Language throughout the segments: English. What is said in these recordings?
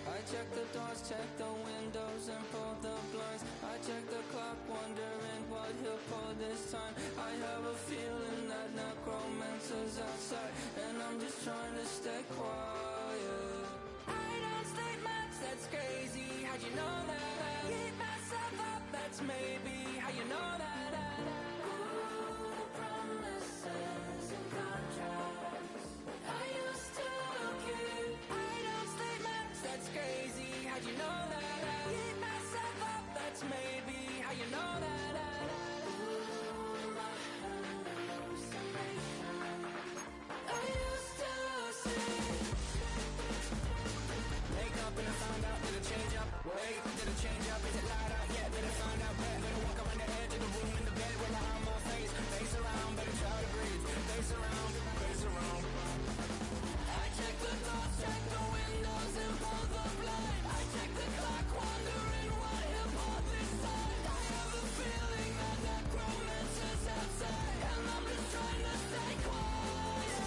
I check the doors, check the windows, and pull the blinds. I check the clock, wondering what he'll pull this time. I have a feeling that necromancer's outside, and I'm just trying to stay quiet. I don't stay much, that's crazy. How'd you know that? I keep myself up, that's maybe how you know that. Ooh, promises and contracts I used to keep. I don't stay much, that's crazy. How'd you know that? I keep myself up, that's maybe how you know that. Ooh, my hallucination I used to see. Wake up and I find out, did it change up? Wait, did it change up? Is it light out? Yeah, did it find out? Better walk around the edge of the room in the bed with my arm on face. Face around, better try to breathe. Face around, face around. I check the doors, check the windows, and pull the blind. I check the clock, wondering what he'll pull this time. I have a feeling that necromancer's outside, and I'm just trying to stay quiet.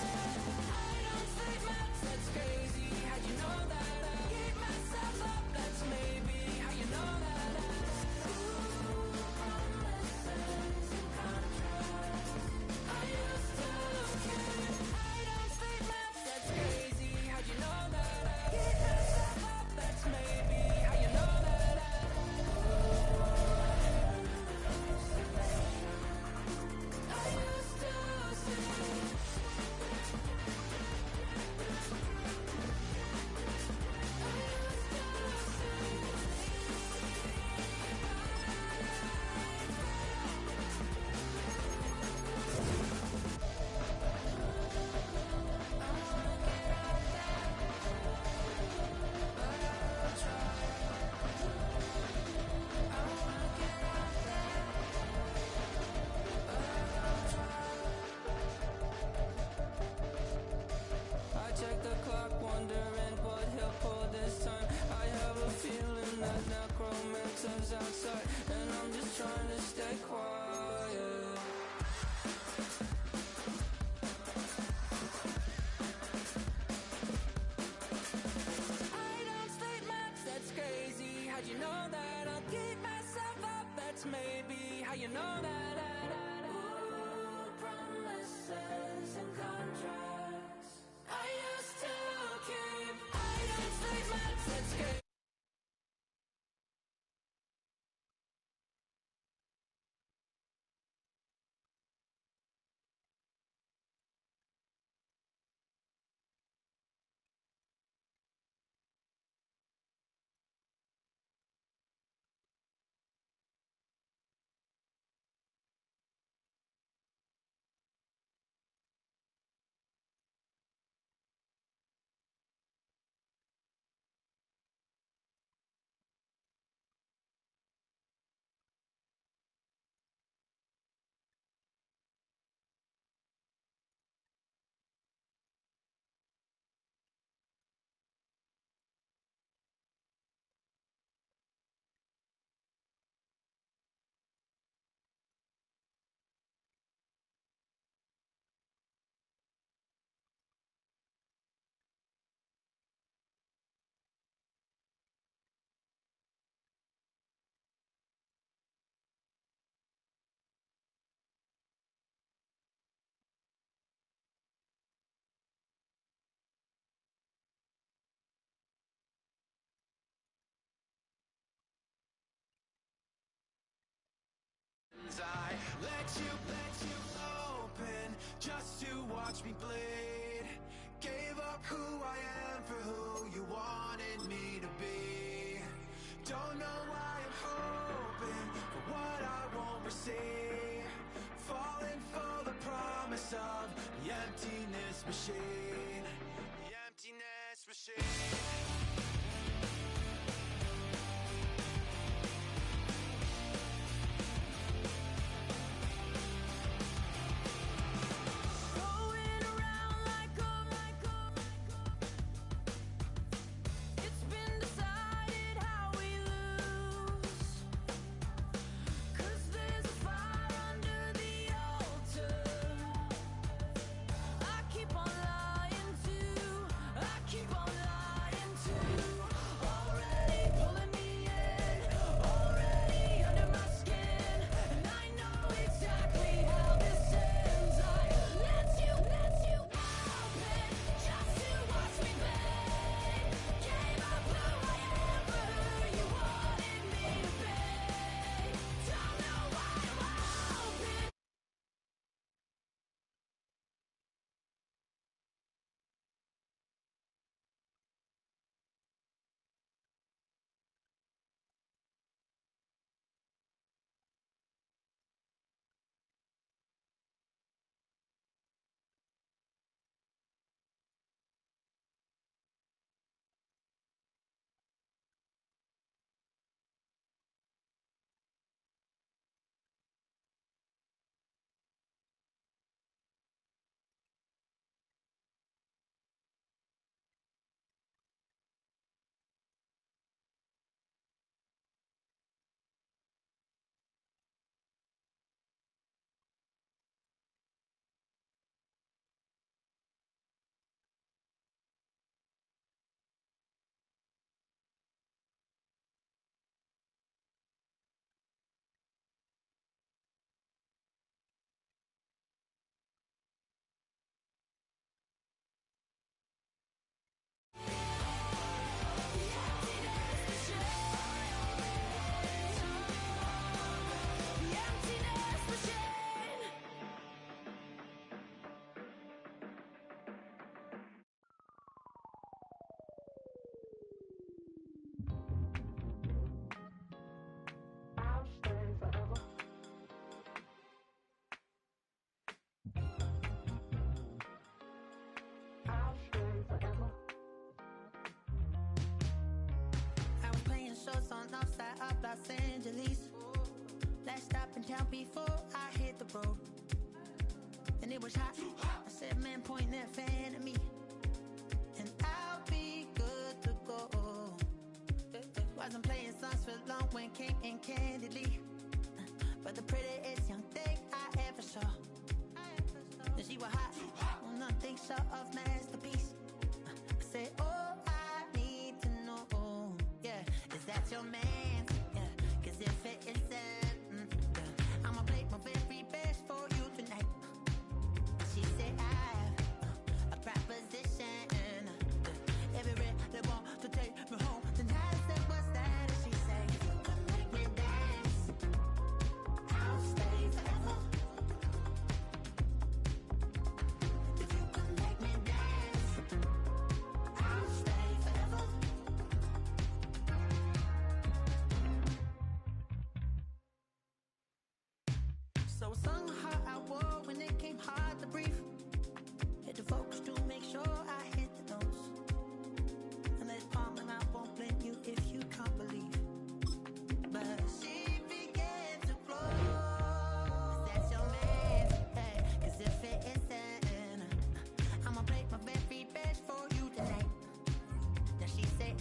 I don't say much, that's crazy. How'd you know that? I keep myself up, that's maybe how you know that. Ooh, promises and contracts I used to keep. I don't say much, that's crazy. How'd you know that? I keep myself up, that's maybe how you know that. I used to see. I check the clock, wondering what he'll pull this time. I have a feeling that necromancer's outside, and I'm just trying to stay quiet. I don't stay much, that's crazy. How'd you know that? I'll keep myself up, that's maybe how you know that. Ooh, promises and contracts I used to keep. I don't stay much, that's crazy. I let you open just to watch me bleed. Gave up who I am for who you wanted me to be. Don't know why I'm hoping for what I won't receive. Falling for the promise of the emptiness machine. The emptiness machine. Keep on lying shows on north side of Los Angeles. Last stop in town before I hit the road. And it was hot. I said, man, point that fan at me, and I'll be good to go. Wasn't playing songs for long when came in candidly, but the prettiest young thing I ever saw. And she was hot, well, nothing short of masterpiece. I said, oh, I need to know, yeah, is that your man? Yeah, cause if it isn't, yeah, I'ma play my very best for you tonight. She said, I have a proposition, every red they want to take me home tonight. I said, what's that? And she said, if you can make me dance, I'll stay forever. If you can make me dance, I'll stay forever. So I sung how I wore when it came hard to breathe. Hit the focus to make sure I hit the notes. And let palm and I won't blame you if you can't believe. But she began to flow. That's your man, hey, cause if it isn't, I'ma play my very best for you tonight. Now she say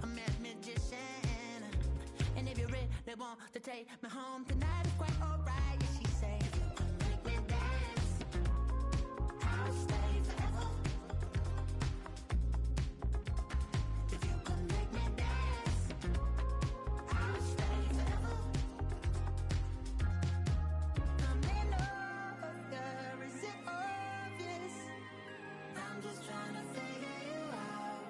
I'm a magician, and if you're ready, they want to take me home tonight. It's quite alright. Yeah, she say, if you can make me dance, I'll stay forever. If you can make me dance, I'll stay forever. I'm in love, girl, is it obvious? I'm just trying to figure you out.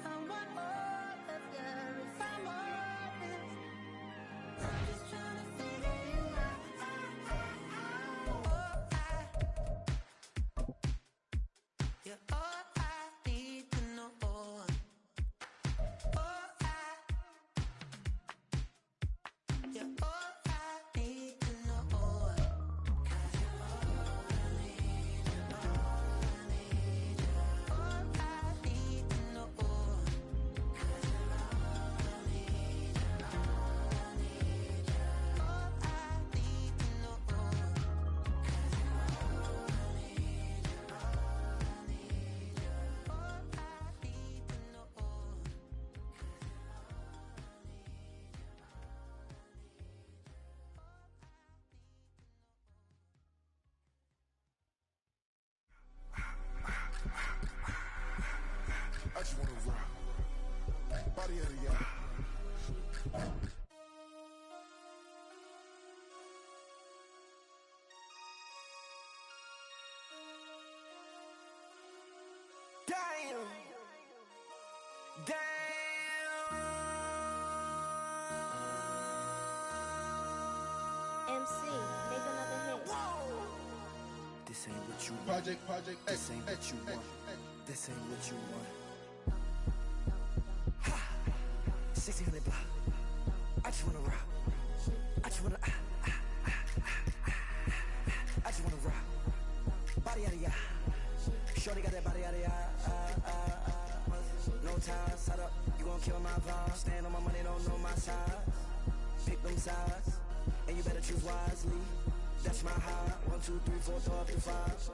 I want all of you if I'm honest. I'm just trying to figure you out. You're all I need to know. You're all I need to know. 'Cause you're all I need, you're all I need, you're all I need to know. 'Cause you're all I need, you're all I need, you're all I need to know. 'Cause you're all I need, you're all I need, you're all I need to know. 'Cause you're all I need, you're all I need, you're all I need, you're all I need to know. I just wanna rock. Body of the yard. Damn. MC, make another hit. This ain't what you want. Project X. This ain't what you want. This ain't what you want. Ha! 1600 block. I just wanna rock. I just wanna I just wanna rock. Body out of ya. Shorty got that body out of ya. No ties, side up. You gon' kill my vibe. Stand on my money, don't know my size. Pick them sides, and you better choose wisely. That's my high. 1, 2, 3, 4, throw up to 5.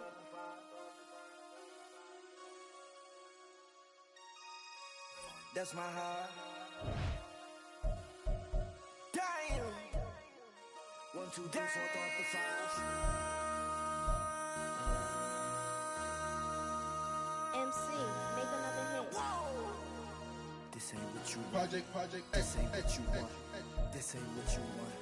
That's my high. Damn. 1, 2, 3, 4, throw up to 5. MC, make another hit. This ain't what you want. Project This X. ain't what you want. This ain't what you want.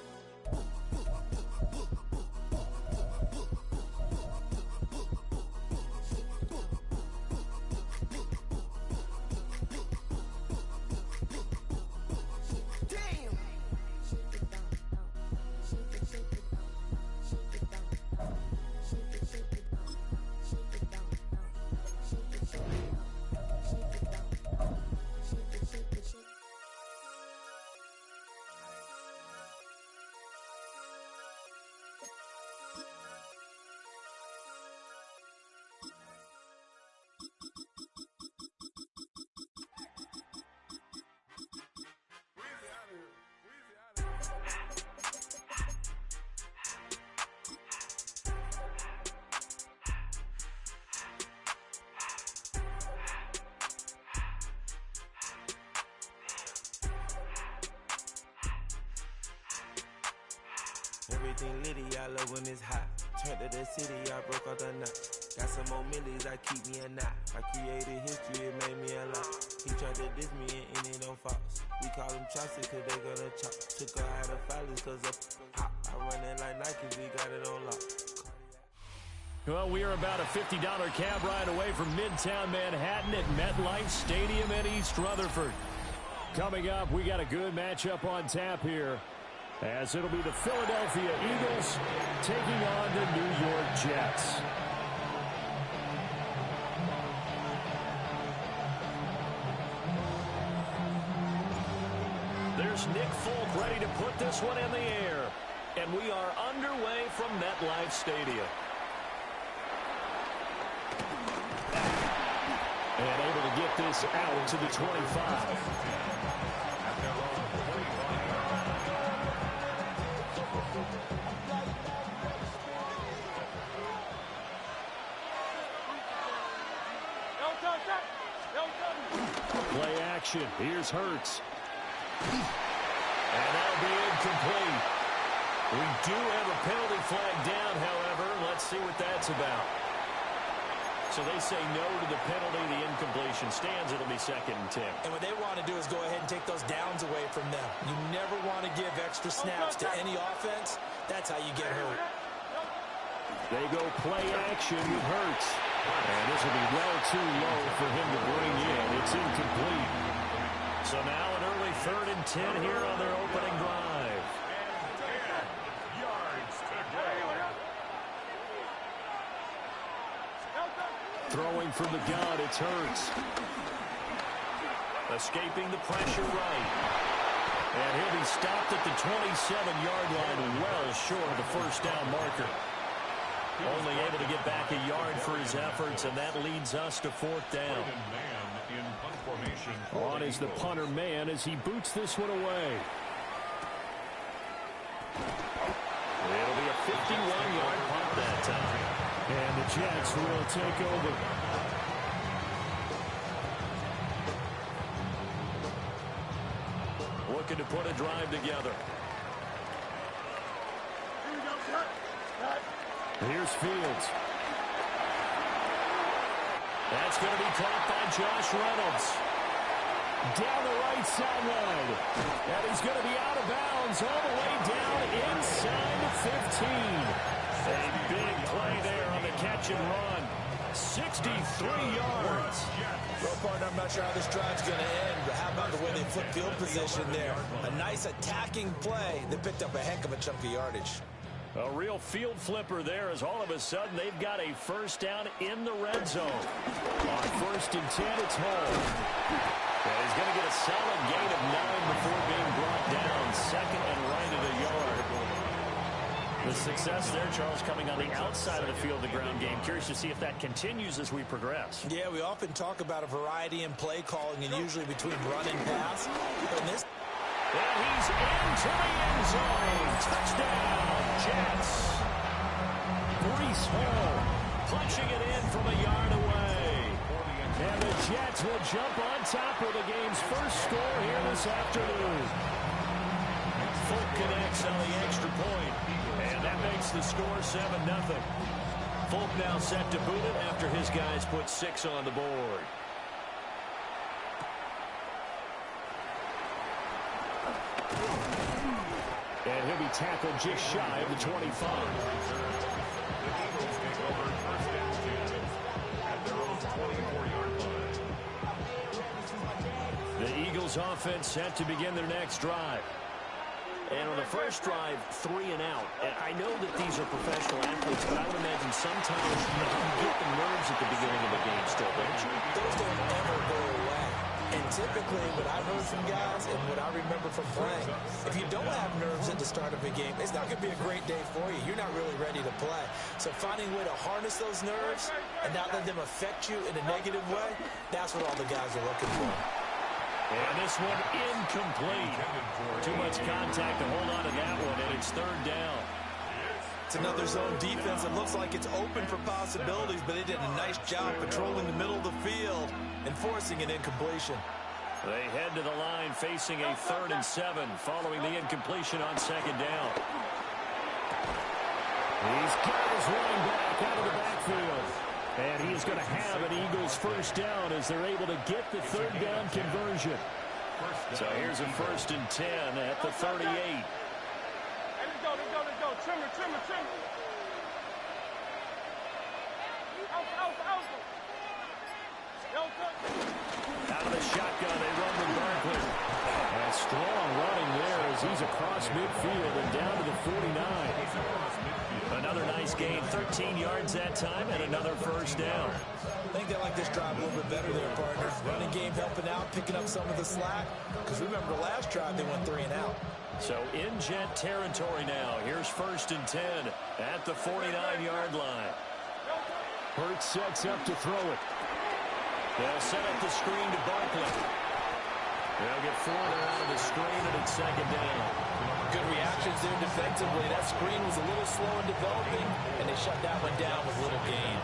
Damn. everything litty, I love when it's hot. Turned to the city, I broke all the knot. Got some more millies, I keep me a knot. I created history, it made me a lot. He tried to diss me and it on Fox. We call them Chaucer cause they gonna chop. Took her out of filers cause of hot. I run it like Nike, we got it on lock. Well, we are about a $50 cab ride away from Midtown Manhattan at MetLife Stadium in East Rutherford. Coming up, we got a good matchup on tap here, as it'll be the Philadelphia Eagles taking on the New York Jets. There's Nick Folk ready to put this one in the air, and we are underway from MetLife Stadium. And able to get this out to the 25. Play action. Here's Hurts. And that'll be incomplete. We do have a penalty flag down, however. Let's see what that's about. So they say no to the penalty. The incompletion stands. It'll be 2nd and 10. And what they want to do is go ahead and take those downs away from them. You never want to give extra snaps to any offense. That's how you get hurt. They go play action with Hurts. And this will be well too low for him to bring in. It's incomplete. So now an early 3rd and 10 here on their opening drive. Throwing from the gun, it's Hurts. Escaping the pressure right. And he'll be stopped at the 27-yard line, well short of the first down marker. Only able to get back a yard for his efforts, and that leads us to 4th down. On is the punter man as he boots this one away. It'll be a 51-yard punt that time. And the Jets will take over. Looking to put a drive together. Here's Fields. That's going to be caught by Josh Reynolds. Down the right sideline. And he's going to be out of bounds all the way down inside the 15. A big play there on the catch and run. 63 yards. Well, partner, I'm not sure how this drive's going to end, but how about the way they flip field position there? A nice attacking play that picked up a heck of a chunk of yardage. A real field flipper there, as all of a sudden they've got a first down in the red zone. On 1st and 10, it's home. And he's going to get a solid gain of 9 before being brought down. 2nd and right at a yard. The success there, Charles, coming on the outside of the field, the ground game. Curious to see if that continues as we progress. Yeah, we often talk about a variety in play calling, and usually between run and pass. But in this, and he's into the end zone. Touchdown, Jets. Breece Hall punching it in from a yard away. And the Jets will jump on top of the game's first score here this afternoon. Folk connects on the extra point. And that makes the score 7-0. Folk now set to boot it after his guys put 6 on the board. And he'll be tackled just shy of the 25. The Eagles offense set to begin their next drive. And on the first drive, 3 and out. And I know that these are professional athletes, but I would imagine sometimes you get the nerves at the beginning of a game still, don't you? Those don't ever go away. And typically, what I've heard from guys and what I remember from playing, if you don't have nerves at the start of a game, it's not going to be a great day for you. You're not really ready to play. So finding a way to harness those nerves and not let them affect you in a negative way, that's what all the guys are looking for. And this one incomplete. Too much contact to hold on to that one, and it's 3rd down. It's another zone defense. It looks like it's open for possibilities, but they did a nice job patrolling the middle of the field and forcing an incompletion. They head to the line facing a 3rd and 7 following the incompletion on 2nd down. He's got his running back out of the backfield. And he is going to have an Eagles first down as they're able to get the third down conversion. So here's a 1st and 10 at the 38. Hey, let's go. Trimmer. Out of the shotgun, they run with Barkley. And strong running there as he's across midfield and down to the 49. Another nice gain, 13 yards that time, and another first down. I think they like this drive a little bit better there, partner. Running game helping out, picking up some of the slack. Because remember, the last drive they went 3 and out. So in Jet territory now. Here's 1st and 10 at the 49-yard line. Hurts sets up to throw it. They'll set up the screen to Barkley. They'll get Florida out of the screen, and it's 2nd down. Good reactions there defensively. That screen was a little slow in developing, and they shut that one down with little gain.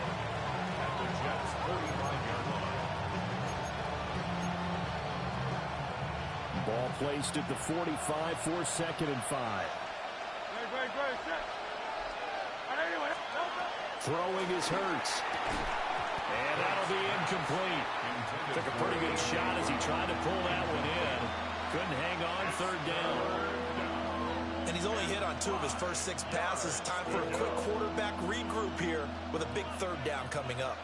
Ball placed at the 45 for 2nd and 5. Throwing is Hurts. And that'll be incomplete. Took a pretty good shot as he tried to pull that one in. Couldn't hang on, 3rd down. And he's only hit on 2 of his first 6 passes. Time for a quick quarterback regroup here with a big 3rd down coming up.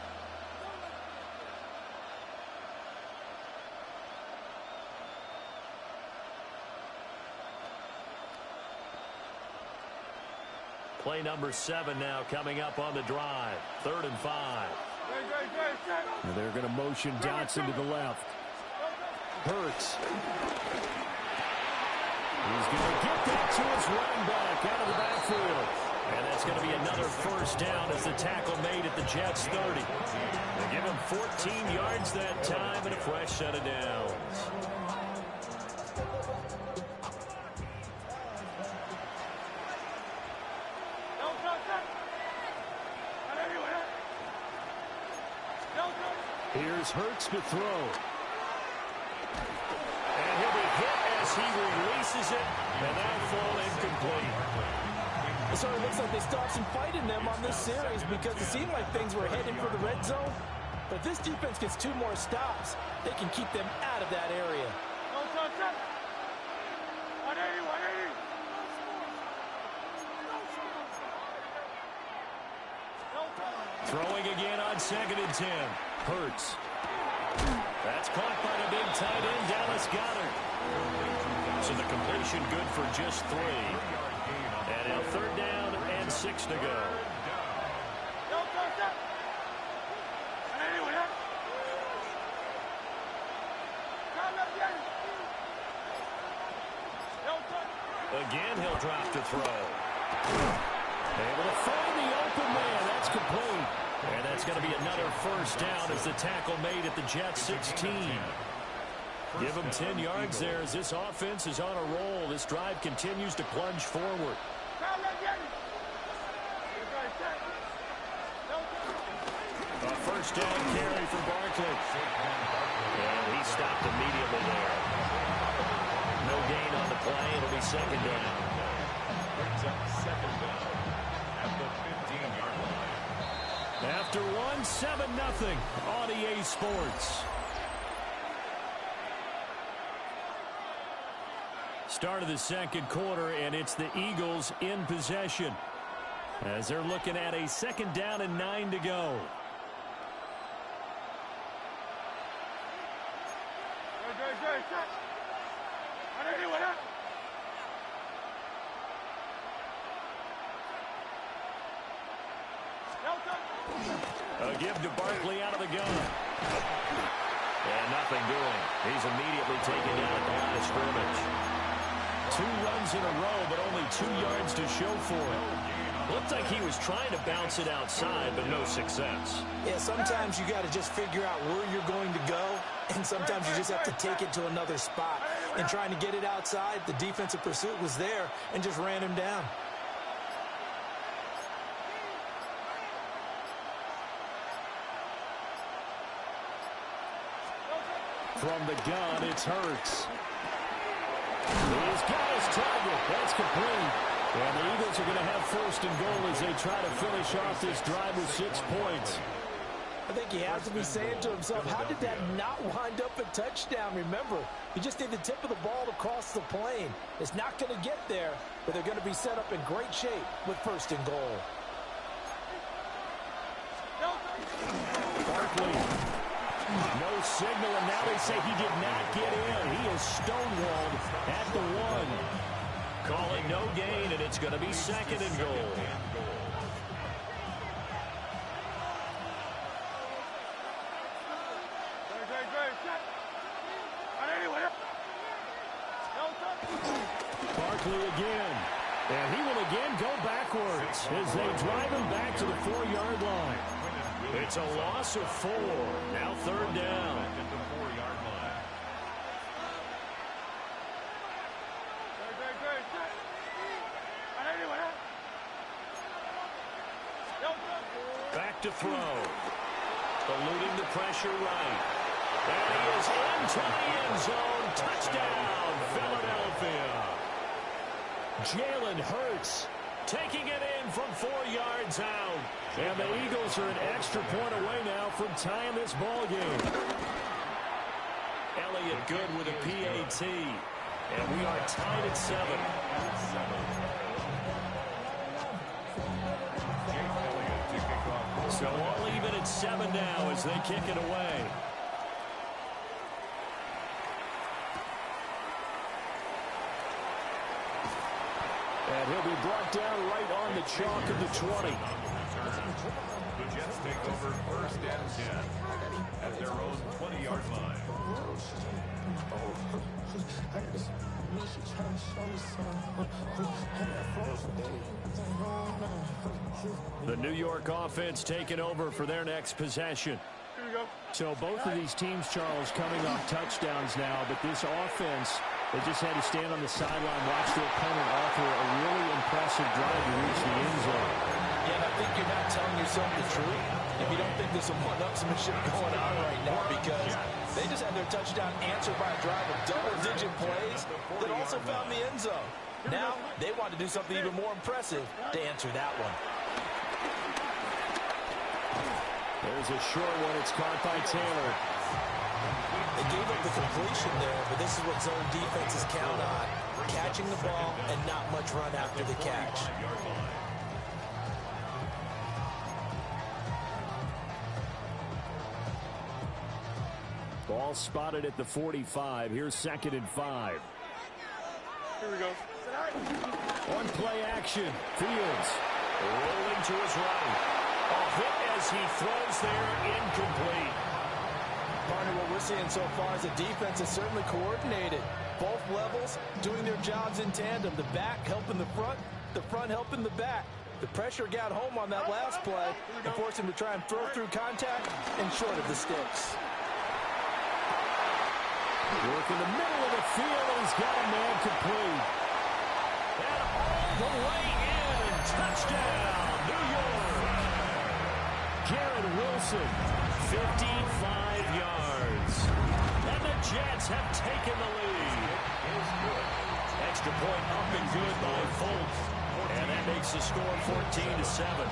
Play number 7 now coming up on the drive. 3rd and 5. And they're going to motion Dotson to the left. Hurts. He's going to get that to his running back out of the backfield. And that's going to be another first down as the tackle made at the Jets' 30. They give him 14 yards that time and a fresh set of downs. Here's Hurts to throw. And he'll be hit as he releases it, and that'll fall incomplete. It sort of looks like they stopped some fight in them on this series because it seemed like things were heading for the red zone. But if this defense gets 2 more stops, they can keep them out of that area. Throwing again on 2nd and 10. Hurts. That's caught by the big tight end, Dallas Goedert. So the completion good for just 3. And now 3rd down and 6 to go. Again, he'll drop to throw. Able to find the open man. That's complete. And that's going to be another first down as the tackle made at the Jets 16. Give them 10 yards there as this offense is on a roll. This drive continues to plunge forward. A first down carry for Barkley. And he stopped immediately there. No gain on the play. It'll be 2nd down. Brings up 2nd down at the 15-yard line. After one, 7-0 on EA Sports. Start of the 2nd quarter, and it's the Eagles in possession as they're looking at a 2nd down and 9 to go. A give to Barkley out of the gun. And nothing doing. He's immediately taken down at the line of scrimmage. 2 runs in a row, but only 2 yards to show for it. Looked like he was trying to bounce it outside, but no success. Yeah, sometimes you got to just figure out where you're going to go, and sometimes you just have to take it to another spot. And trying to get it outside, the defensive pursuit was there and just ran him down. From the gun, it's Hurts. He's got his target. That's complete. And the Eagles are going to have first and goal as they try to finish off this drive with 6 points. I think he has to be saying to himself, how did that not wind up a touchdown? Remember, you just need the tip of the ball to cross the plane. It's not going to get there, but they're going to be set up in great shape with first and goal. Barkley. No signal, and now they say he did not get in. He is stonewalled at the 1. Call it no gain, and it's going to be second and goal. Barkley again. And he will again go backwards as they drive him back to the 4-yard line. It's a loss of 4. Now third down. At the 4-yard line. Back to throw. Eluding the pressure right. And he is into the end zone. Touchdown, Philadelphia. Jalen Hurts taking it in from 4 yards out. And the Eagles are an extra point away now from tying this ball game. Elliott good with a PAT. And we are tied at 7. So all even at 7 now as they kick it away. And he'll be brought down right on the chalk of the 20. The Jets take over first and 10 at their own 20-yard line. The New York offense taking over for their next possession. So both of these teams, Charles, coming off touchdowns now, but this offense, they just had to stand on the sideline, watch their opponent offer a really impressive drive to reach the end zone. Yeah, and I think you're not telling yourself the truth if you don't think there's some one-upsmanship going on right now, because they just had their touchdown answered by a drive of double-digit plays that also found the end zone. Now they want to do something even more impressive to answer that one. There's a short one. It's caught by Taylor. They gave up the completion there, but this is what zone defenses count on, catching the ball and not much run after the catch. Ball spotted at the 45. Here's 2nd and 5. Here we go. On play action, Fields rolling to his right. A hit as he throws there, incomplete. Partner, what we're seeing so far is the defense is certainly coordinated. Both levels doing their jobs in tandem. The back helping the front helping the back. The pressure got home on that last play and forced him to try and throw through contact and short of the sticks. Work in the middle of the field, and he's got a man complete. And all the way in. Touchdown, New York. Garrett Wilson, 55 yards. And the Jets have taken the lead. Extra point up and good by Fultz. And that makes the score 14-7.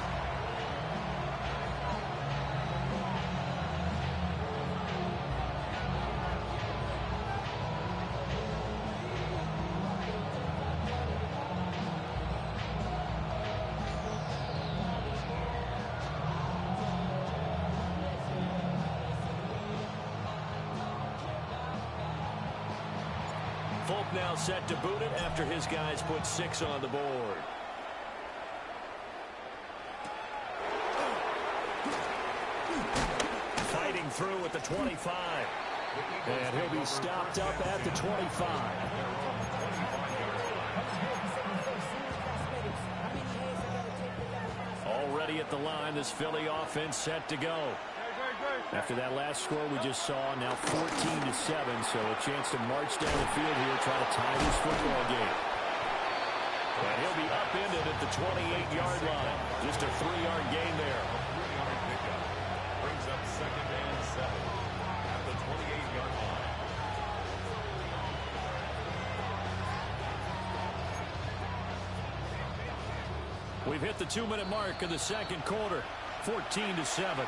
Fultz now set to boot it after his guys put 6 on the board. Fighting through at the 25. And he'll be stopped up at the 25. Already at the line, this Philly offense set to go. After that last score we just saw, now 14-7, so a chance to march down the field here, try to tie this football game. And he'll be upended at the 28-yard line. Just a 3-yard gain there. Brings up 2nd and 7 at the 28-yard line. We've hit the 2-minute mark of the second quarter. 14-7.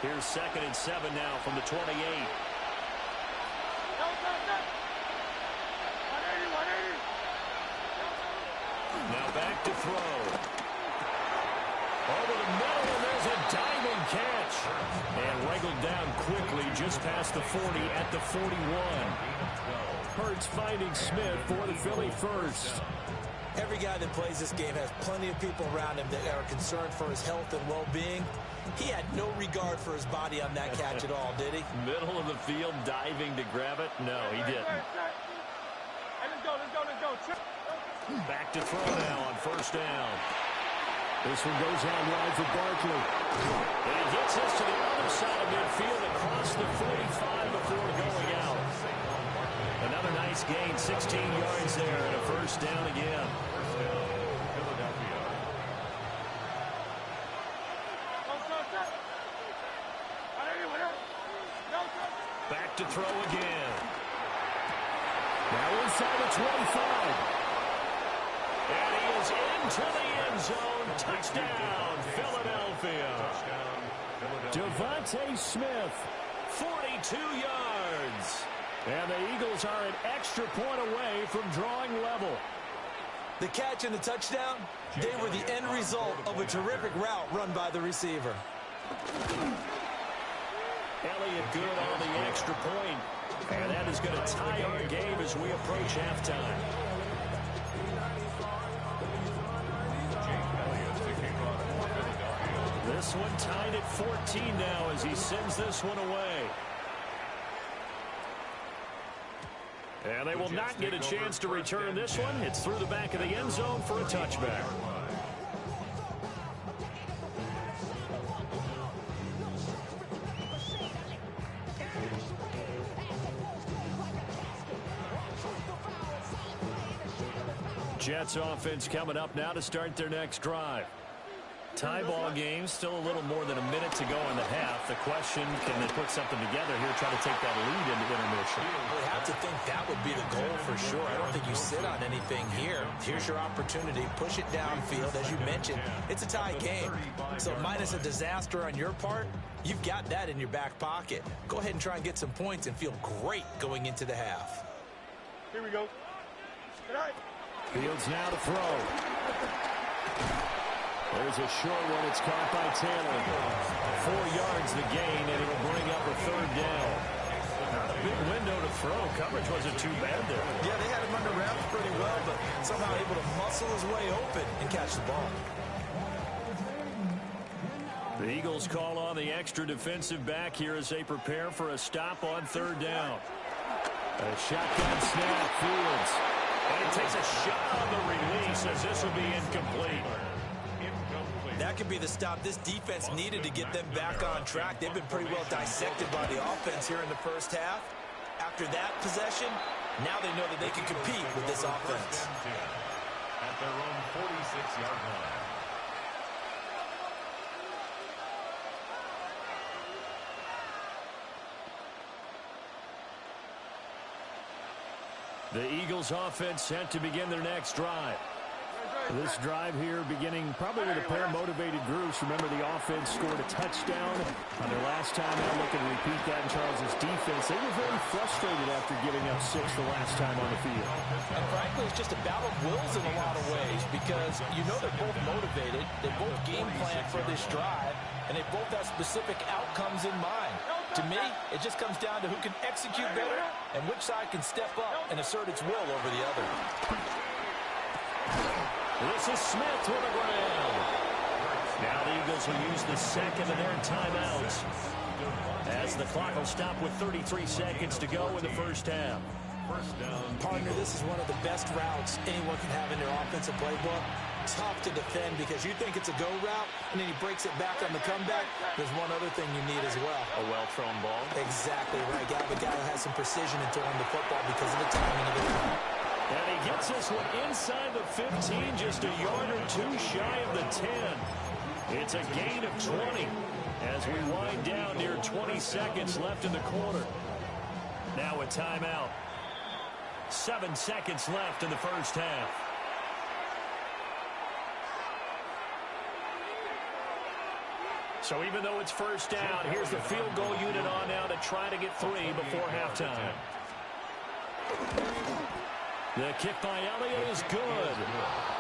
Here's 2nd and 7 now from the 28. Now back to throw. Over the middle, and there's a diving catch. And wriggled down quickly just past the 40 at the 41. Hurts finding Smith for the Philly first. Every guy that plays this game has plenty of people around him that are concerned for his health and well-being. He had no regard for his body on that catch at all, did he? Middle of the field, diving to grab it? No, he didn't. Let's go. Back to throw now on first down. This one goes out wide for Barkley. And he gets this to the other side of midfield across the 45 before going out. Another nice gain, 16 yards there, and a first down again. Back to throw again. Now inside the 25. And he is into the end zone. Touchdown, Philadelphia. Devontae Smith, 42 yards. And the Eagles are an extra point away from drawing level. The catch and the touchdown, they were the end result of a terrific route run by the receiver. Elliott good on the extra point. And that is going to tie our game as we approach halftime. This one tied at 14 now as he sends this one away. And they will not get a chance to return this one. It's through the back of the end zone for a touchback. Jets offense coming up now to start their next drive. Tie ball game, still a little more than a minute to go in the half. The question, can they put something together here, try to take that lead into intermission? We have to think that would be the goal for sure. I don't think you sit on anything here. Here's your opportunity. Push it downfield. As you mentioned, it's a tie game. So minus a disaster on your part, you've got that in your back pocket. Go ahead and try and get some points and feel great going into the half. Here we go. Good night. Fields now to throw. There's a short one. It's caught by Taylor. 4 yards the gain, and it'll bring up a third down. Not a big window to throw. Coverage wasn't too bad there. Yeah, they had him under wraps pretty well, but somehow able to muscle his way open and catch the ball. The Eagles call on the extra defensive back here as they prepare for a stop on third down. A shotgun snap, Fields. And he takes a shot on the release as this will be incomplete. That could be the stop this defense needed to get them back on track. They've been pretty well dissected by the offense here in the first half. After that possession, now they know that they can compete with this offense. At their own 46-yard line. The Eagles offense set to begin their next drive. This drive here beginning probably with a pair of motivated groups. Remember, the offense scored a touchdown on their last time out. Looking to repeat that in Charles' defense. They were very frustrated after giving up 6 the last time on the field. And frankly, it's just a battle of wills in a lot of ways because you know they're both motivated. They both game plan for this drive, and they both have specific outcomes in mind. To me, it just comes down to who can execute better and which side can step up and assert its will over the other. This is Smith with a ground. Now the Eagles will use the second of their timeouts as the clock will stop with 33 seconds to go in the first half. Partner, this is one of the best routes anyone can have in their offensive playbook. Tough to defend because you think it's a go route, and then he breaks it back on the comeback. There's one other thing you need as well. A well-thrown ball. Exactly right. Got a guy who has some precision in throwing the football because of the timing of the throw. And he gets this one inside the 15, just a yard or two shy of the 10. It's a gain of 20 as we wind down near 20 seconds left in the quarter. Now a timeout. 7 seconds left in the first half. So even though it's first down, here's the field goal unit on now to try to get 3 before halftime. The kick by Elliott is good.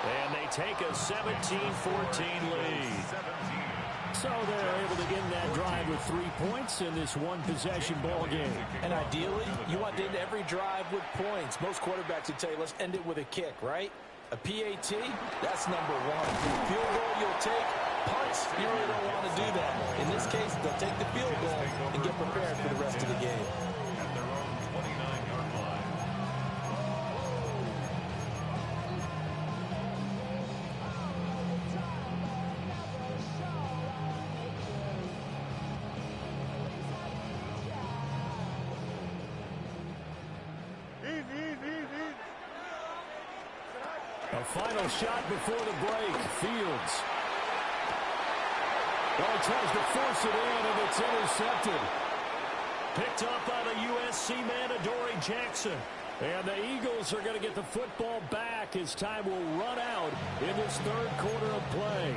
And they take a 17-14 lead. So they're able to end that drive with 3 points in this one-possession ball game. And ideally, you want to end every drive with points. Most quarterbacks would tell you, let's end it with a kick, right? A PAT, that's number 1. Field goal you'll take. Punts, you really don't want to do that. In this case, they'll take the field goal and get prepared for the rest of the game. At their own 29-yard line. Easy. A final shot before the break. Fields. Well, he tries to force it in, and it's intercepted. Picked up by the USC man, Adoree Jackson. And the Eagles are going to get the football back as time will run out in this third quarter of play.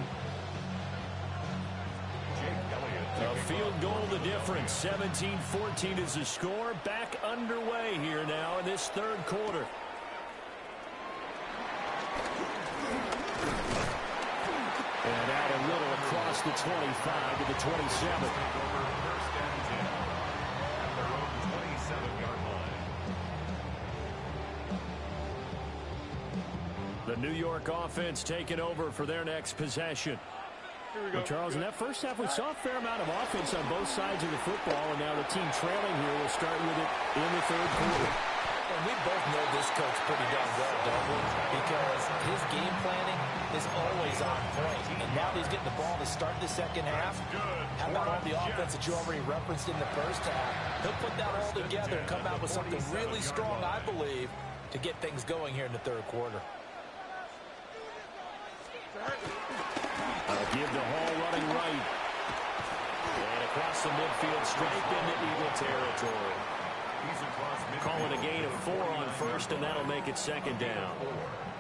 A field goal the difference. 17-14 is the score. Back underway here now in this third quarter. And out a little across the 25 to the 27. First and 10 at their own 27-yard line. The New York offense taking over for their next possession. Here we go. Well, Charles, in that first half, we saw a fair amount of offense on both sides of the football, and now the team trailing here will start with it in the third quarter. And we both know this coach pretty darn well, don't we? Because his game planning is always on point. And now that he's getting the ball to start the second half, how about all the offense that you already referenced in the first half? He'll put that all together and come out with something really strong, I believe, to get things going here in the third quarter. Give the Hall running right. And across the midfield, stripe into Eagle territory. Call it a gain of 4 on first, and that'll make it second down.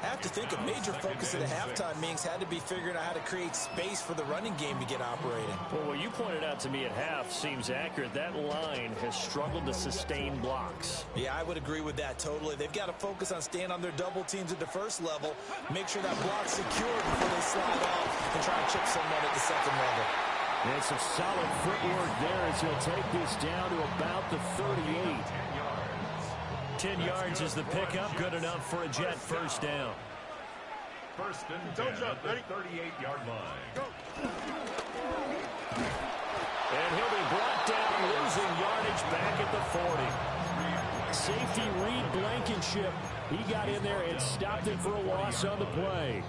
I have to think a major focus of the halftime meetings had to be figuring out how to create space for the running game to get operating. Well, what you pointed out to me at half seems accurate. That line has struggled to sustain blocks. Yeah, I would agree with that totally. They've got to focus on staying on their double teams at the first level, make sure that block's secure before they slide off and try and chip someone at the second level. And some solid footwork there as he'll take this down to about the 38. 10 yards is the pickup, good enough for a Jet first down. First and 10 at the 38-yard line. And he'll be brought down, losing yardage back at the 40. Safety Reed Blankenship, he got in there and stopped it for a loss on the play.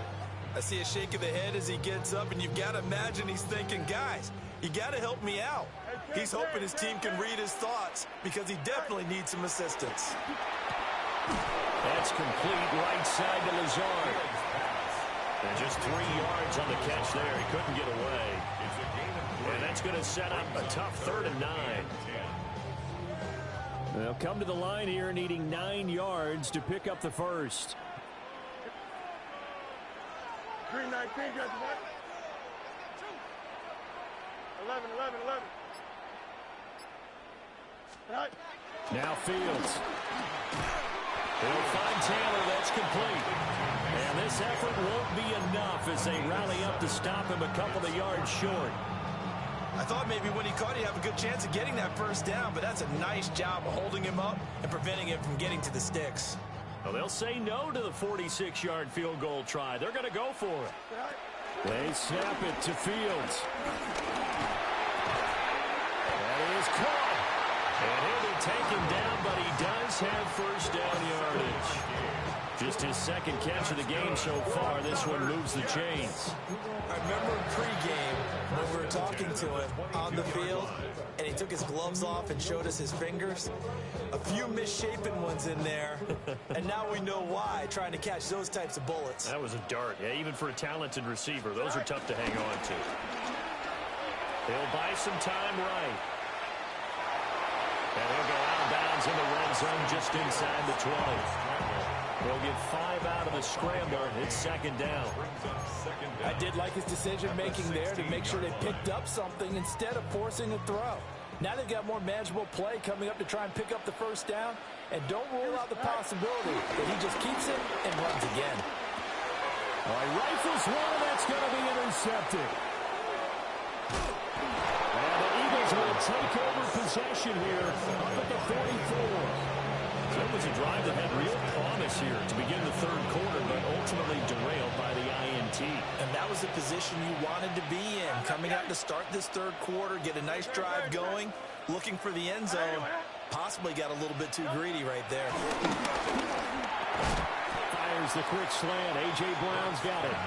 I see a shake of the head as he gets up, and you've got to imagine he's thinking, guys, you got to help me out. He's hoping his team can read his thoughts because he definitely needs some assistance. That's complete right side to Lazard. And just 3 yards on the catch there. He couldn't get away. And that's going to set up a tough 3rd and 9. They'll come to the line here needing 9 yards to pick up the first. Green 19, got what? 11. Right. Now Fields. He'll find Taylor. That's complete. And this effort won't be enough as they rally up to stop him a couple of yards short. I thought maybe when he caught, he'd have a good chance of getting that first down, but that's a nice job of holding him up and preventing him from getting to the sticks. Well, they'll say no to the 46-yard field goal try. They're going to go for it. They snap it to Fields. That is caught. And he'll be taken down, but he does have first down yardage. Just his second catch of the game so far. This one moves the chains. I remember pregame when we were talking to him on the field, and he took his gloves off and showed us his fingers. A few misshapen ones in there, and now we know why, trying to catch those types of bullets. That was a dart. Yeah, even for a talented receiver, those are tough to hang on to. He'll buy some time right. And he'll go out of bounds Eagles in the red zone just inside the 20. They'll get 5 out of the scrambler. It's second down. I did like his decision-making there to make sure they picked up something instead of forcing a throw. Now they've got more manageable play coming up to try and pick up the first down. And don't rule out the possibility that he just keeps it and runs again. All right, rifles one, and that's going to be intercepted. And the Eagles will take over possession here up at the 44. So it was a drive that had real promise here to begin the third quarter, but ultimately derailed by the INT. And that was the position you wanted to be in, coming out to start this third quarter, get a nice drive going, looking for the end zone. Possibly got a little bit too greedy right there. Fires the quick slant. A.J. Brown's got it.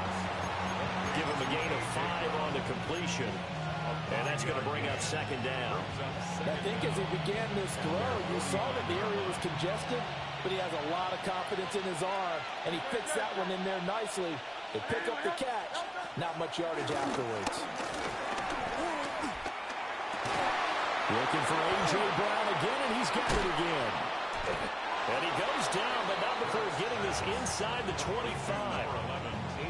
Give him a gain of 5 on the completion. And that's going to bring up second down. I think as he began this throw, you saw that the area was congested, but he has a lot of confidence in his arm, and he fits that one in there nicely. They pick up the catch. Not much yardage afterwards. Looking for A.J. Brown again, and he's got it again. And he goes down, but not before getting this inside the 25.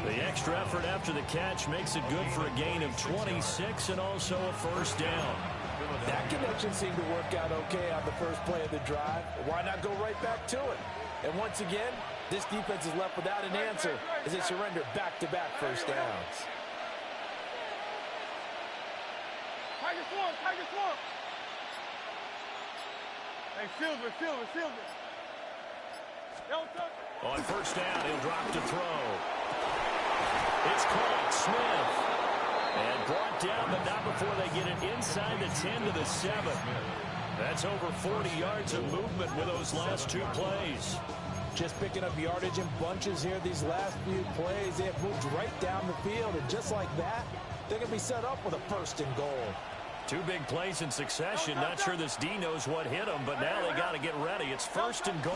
The extra effort after the catch makes it good for a gain of 26 and also a first down. That connection seemed to work out okay on the first play of the drive. Why not go right back to it? And once again, this defense is left without an answer as they surrender back-to-back first downs. Tiger Swamp, Tiger Swamp. Hey, Silver. On first down, he'll drop to throw. It's caught, Smith. And brought down, but not before they get it inside the 10 to the 7. That's over 40 yards of movement with those last 2 plays. Just picking up yardage in bunches here these last few plays. They have moved right down the field, and just like that, they're going to be set up with a first and goal. 2 big plays in succession. Not sure this D knows what hit him, but now they got to get ready. It's first and goal.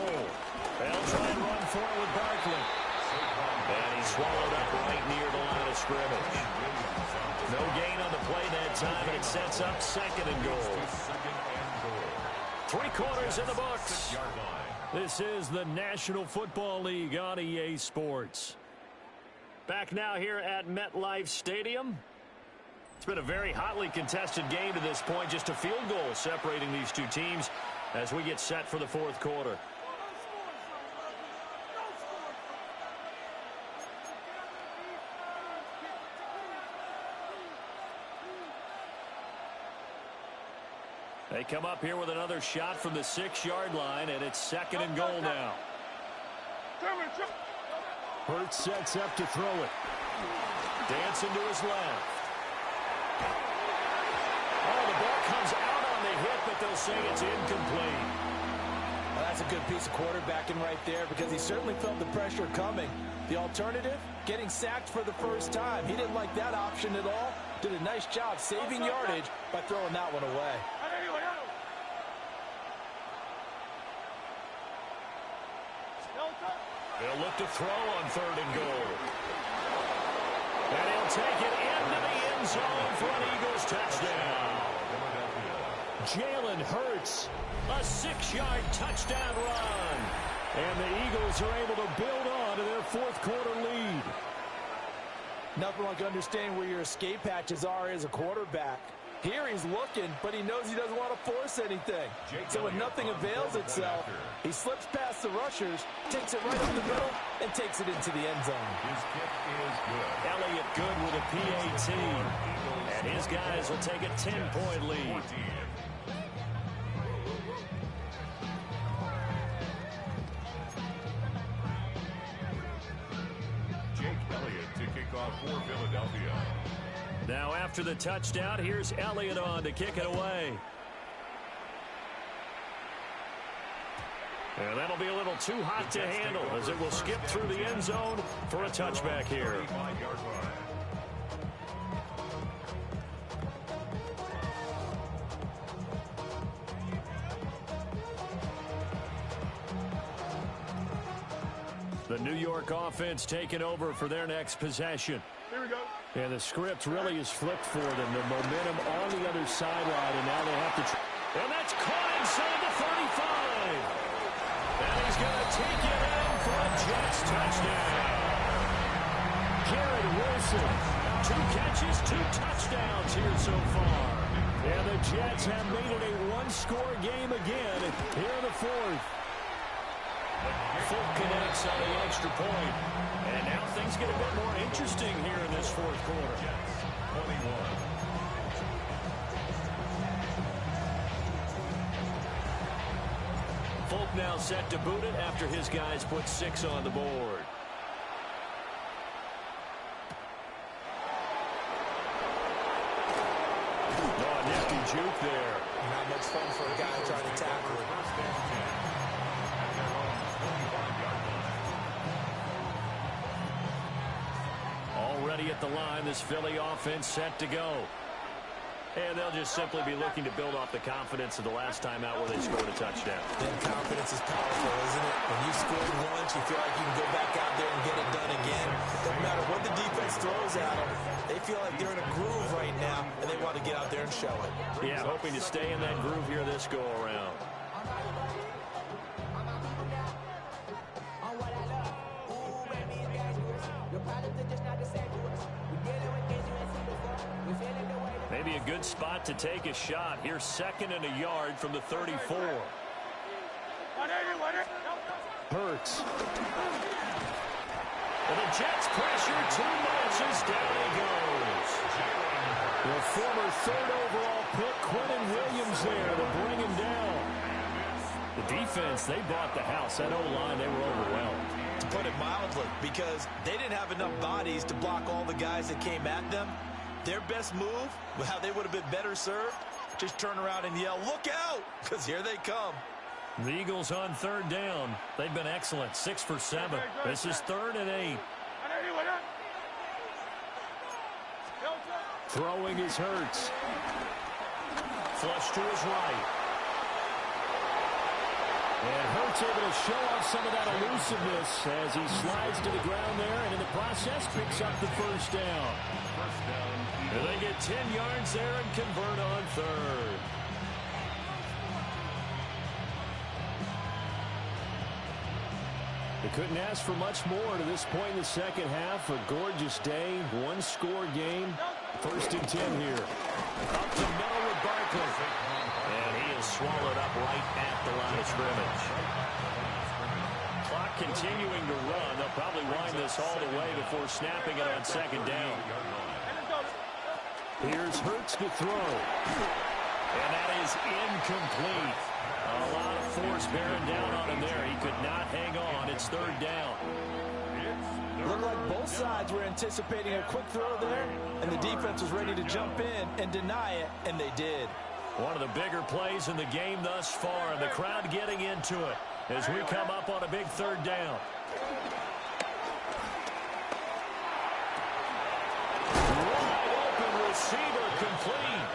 They'll try and run for it with Barkley. And he's swallowed up right near the line of scrimmage. No gain on the play that time, and it sets up second and goal. 3 quarters in the books. This is the National Football League on EA Sports. Back now here at MetLife Stadium. It's been a very hotly contested game to this point. Just a field goal separating these 2 teams as we get set for the fourth quarter. They come up here with another shot from the 6-yard line, and it's second and goal now. Hurts sets up to throw it. Dancing to his left. Oh, the ball comes out on the hit, but they'll say it's incomplete. Well, that's a good piece of quarterbacking right there because he certainly felt the pressure coming. The alternative, getting sacked for the first time. He didn't like that option at all. Did a nice job saving yardage by throwing that one away. They'll look to throw on third and goal. And he'll take it into the end zone for an Eagles touchdown. Jalen Hurts, a 6-yard touchdown run. And the Eagles are able to build on to their fourth quarter lead. Nothing like understanding where your escape hatches are as a quarterback. Here he's looking, but he knows he doesn't want to force anything. So when nothing avails itself, he slips past the rushers, takes it right up the middle, and takes it into the end zone. His kick is good. Elliott good with a PAT. And his guys will take a 10-point lead. Jake Elliott to kick off for Philadelphia. Now after the touchdown, here's Elliott on to kick it away. And that'll be a little too hot to handle as it will skip through the end zone for a touchback here. The New York offense taking over for their next possession. Here we go. And the script really is flipped for them. The momentum on the other sideline, and now they have to... And that's caught inside the 35. going to take it in for a Jets touchdown. Garrett Wilson, 2 catches, 2 touchdowns here so far. And the Jets have made it a one-score game again here in the fourth. Folk connects on the extra point. And now things get a bit more interesting here in this fourth quarter. Jets 21. Folk now set to boot it after his guys put 6 on the board. Oh, nifty juke there. Not much fun for a guy trying to tackle it. Already at the line, this Philly offense set to go. And they'll just simply be looking to build off the confidence of the last time out where they scored a touchdown. Then confidence is powerful, isn't it? When you scored once, you feel like you can go back out there and get it done again. Doesn't matter what the defense throws at them. They feel like they're in a groove right now, and they want to get out there and show it. Yeah, hoping to stay in that groove here this go-around. Maybe a good spot to take a shot. Here's 2nd and a yard from the 34. Hurts. And the Jets pressure 2 matches. Down he goes. The former 3rd overall pick, Quentin Williams there to bring him down. The defense, they bought the house. That O-line, they were overwhelmed. To put it mildly, because they didn't have enough bodies to block all the guys that came at them. Their best move, how they would have been better served, just turn around and yell, "Look out!" because here they come. The Eagles on 3rd down. They've been excellent, 6 for 7. This is 3rd and 8. Throwing is Hurts. Flush to his right. And Hurts able to show off some of that elusiveness as he slides to the ground there, and in the process picks up the first down. And they get 10 yards there and convert on 3rd. They couldn't ask for much more to this point in the second half. A gorgeous day, one-score game. 1st and 10 here. Up the middle with Barkley. And he is swallowed up right at the line of scrimmage. Clock continuing to run. They'll probably wind this all the way before snapping it on 2nd down. Here's Hurts to throw. And that is incomplete. A lot of force bearing down on him there. He could not hang on. It's 3rd down. Looked like both sides were anticipating a quick throw there, and the defense was ready to jump in and deny it, and they did. One of the bigger plays in the game thus far, and the crowd getting into it as we come up on a big 3rd down. Wide open receiver complete.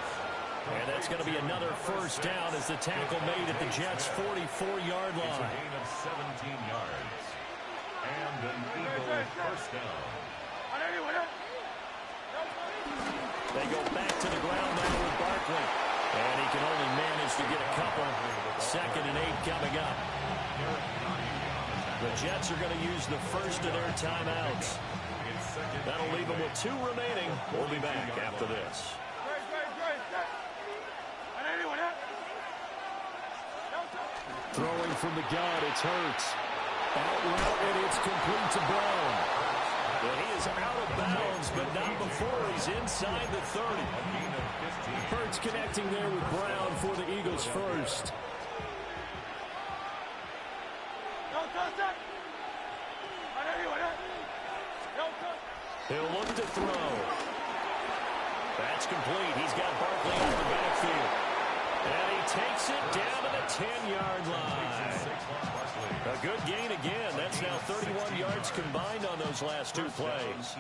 And that's going to be another first down as the tackle made at the Jets' 44-yard line. It's a gain of 17 yards. And an Eagle first down. They go back to the ground now with Barkley. And he can only manage to get a couple. 2nd and 8 coming up. The Jets are going to use the first of their timeouts. That'll leave them with 2 remaining. We'll be back after this. Throwing from the gun, it's Hurts. Out route, and it's complete to Brown. And he is out of bounds, but not before he's inside the 30. Hurts connecting there with Brown for the Eagles first. He'll look to throw. That's complete. He's got Barkley out of the backfield. And he takes it down to the 10-yard line. A good gain again. That's now 31 yards combined on those last 2 plays.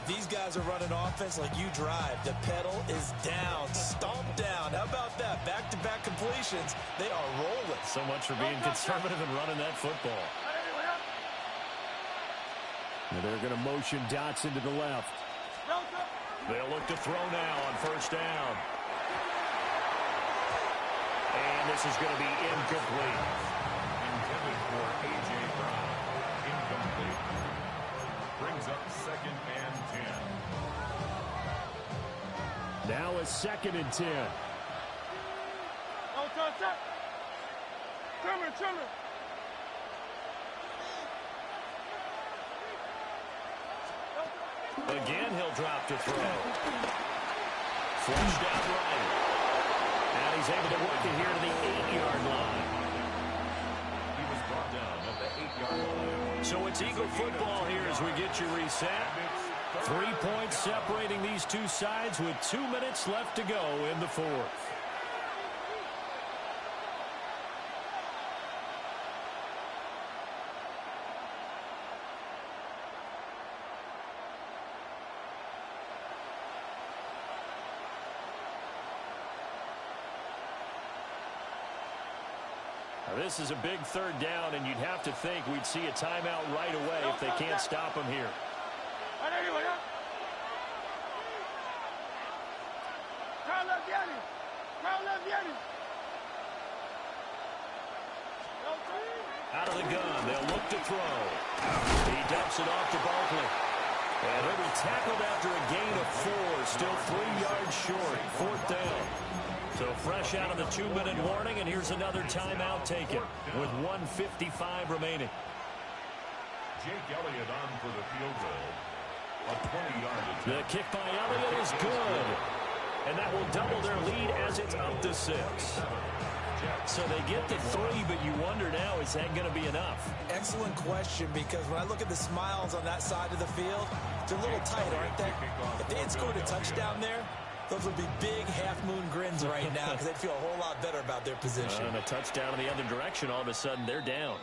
These guys are running offense like you drive. The pedal is down, stomped down. How about that? Back-to-back completions. They are rolling. So much for being conservative and running that football. And they're going to motion Dotson to the left. They'll look to throw now on first down. And this is going to be incomplete. Intended for A.J. Now a 2nd and 10. Oh, touch. Trimmer. Again, he'll drop to throw. Flushed out right. And he's able to work it here to the 8-yard line. He was brought down at the 8-yard line. So it's Eagle football here as we get you reset. 3 points separating these two sides with 2 minutes left to go in the 4th. This is a big 3rd down, and you'd have to think we'd see a timeout right away if they can't stop him here. Out of the gun, they'll look to throw. He dumps it off to Barkley. And he'll be tackled after a gain of 4, still 3 yards short, 4th down. So fresh out of the 2-minute warning, and here's another timeout taken with 1:55 remaining. Jake Elliott on for the field goal. A 20-yard attempt. The kick by Elliott is good. And that will double their lead as it's up to 6. So they get to 3, but you wonder now, is that going to be enough? Excellent question, because when I look at the smiles on that side of the field, they're a little tight, aren't they? If they had scored a touchdown there, those would be big half-moon grins right now because they'd feel a whole lot better about their position. And a touchdown in the other direction, all of a sudden they're down.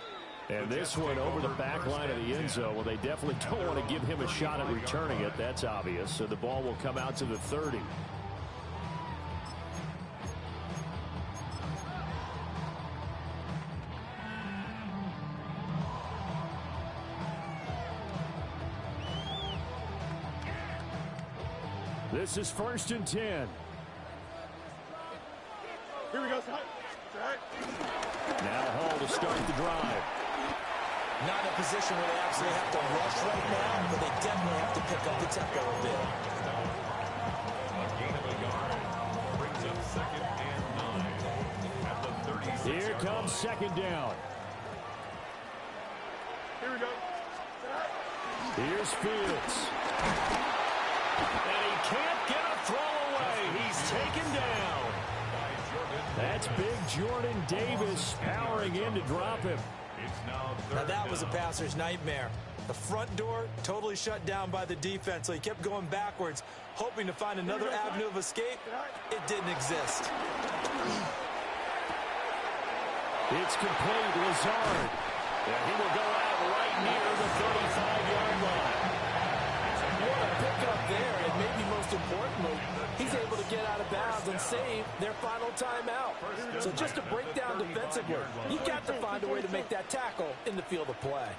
And this one over the back line of the end zone. Well, they definitely don't want to give him a shot at returning it. That's obvious. So the ball will come out to the 30. This is 1st and 10. Here we go, son. Now Hall to start the drive. Not in a position where they absolutely have to rush right now, but they definitely have to pick up the tempo a bit. A gain of a yard brings up 2nd and 9 at the 36. Here comes 2nd down. Here we go. Here's Fields. And he can't get a throw away. He's taken down. That's big Jordan Davis powering in to drop him. Now that was a passer's nightmare. The front door totally shut down by the defense, so he kept going backwards, hoping to find another avenue of escape. It didn't exist. It's complete. Lazard. And he will go out right near the 35-yard line. What a pickup there, and maybe most importantly, he's able to get out of bounds and save their final timeout. So just to break down defensively, you got to find a way to make that tackle in the field of play.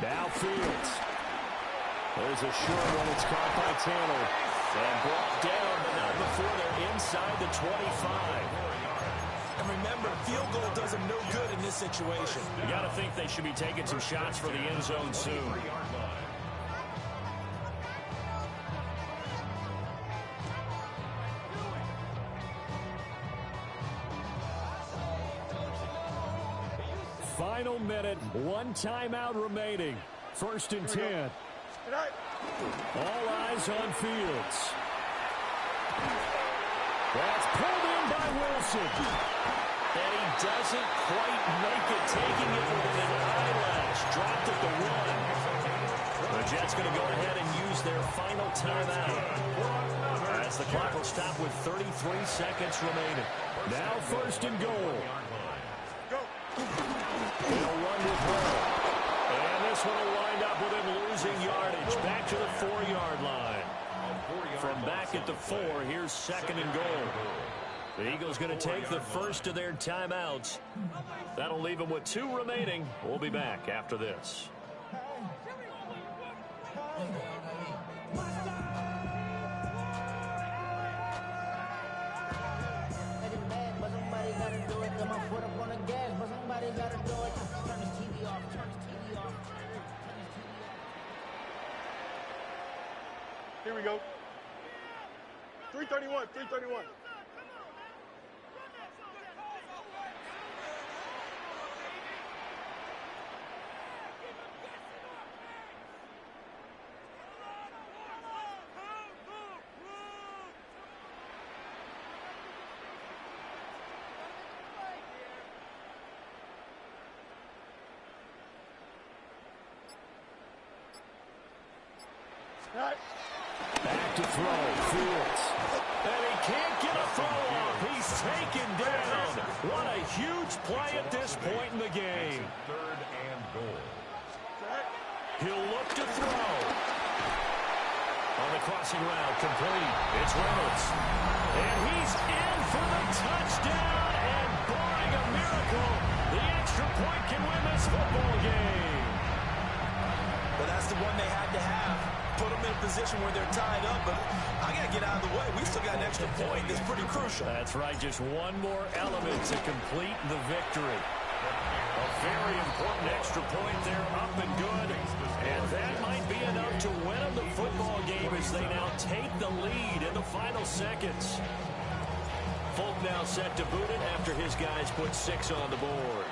Now Fields. There's a short one. It's caught by Tanner. And brought down, but not before they're inside the 25. And remember, field goal does them no good in this situation. You got to think they should be taking some shots for the end zone soon. Final minute, 1 timeout remaining. 1st and 10. All eyes on Fields. That's pulled in by Wilson. And he doesn't quite make it, taking it within an eyelash. Dropped at the 1. The Jets going to go ahead and use their final timeout, as the clock will stop with 33 seconds remaining. Now 1st and goal. They'll run with Hall. And this one will wind up with him losing yardage. Back to the 4-yard line. From back at the 4, here's 2nd and goal. The Eagles going to take the first of their timeouts. That'll leave them with 2 remaining. We'll be back after this. do it. Got my foot up on the gas, but somebody gotta do it. Turn this TV off, turn this TV off. Here we go. 331, 331. Back to throw, Fields. And he can't get a throw off. He's taken down. What a huge play at this point in the game. Third and goal. He'll look to throw. On the crossing route, complete. It's Reynolds. And he's in for the touchdown. And barring a miracle, the extra point can win this football game. Well, that's the one they had to have. Put them in a position where they're tied up, but I got to get out of the way. We still got an extra point that's pretty crucial. That's right, just one more element to complete the victory. A very important extra point there, up and good. And that might be enough to win them the football game as they now take the lead in the final seconds. Folk now set to boot it after his guys put 6 on the board.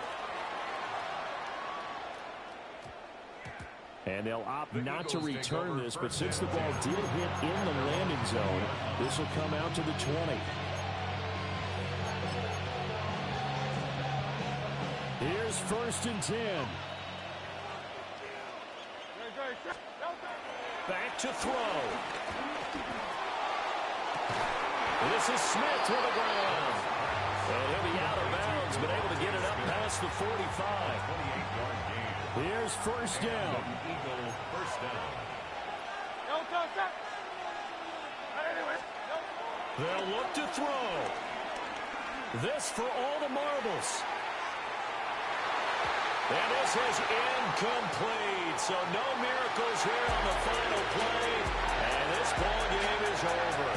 And they'll opt not to return this, but since the ball did hit in the landing zone, this will come out to the 20. Here's 1st and 10. Back to throw. This is Smith to the ground. And he'll be out of bounds, but able to get it up past the 45. 28-yard gain. Here's 1st down. Eagle first down. They'll look to throw. This for all the marbles. And this is incomplete. So no miracles here on the final play. And this ball game is over.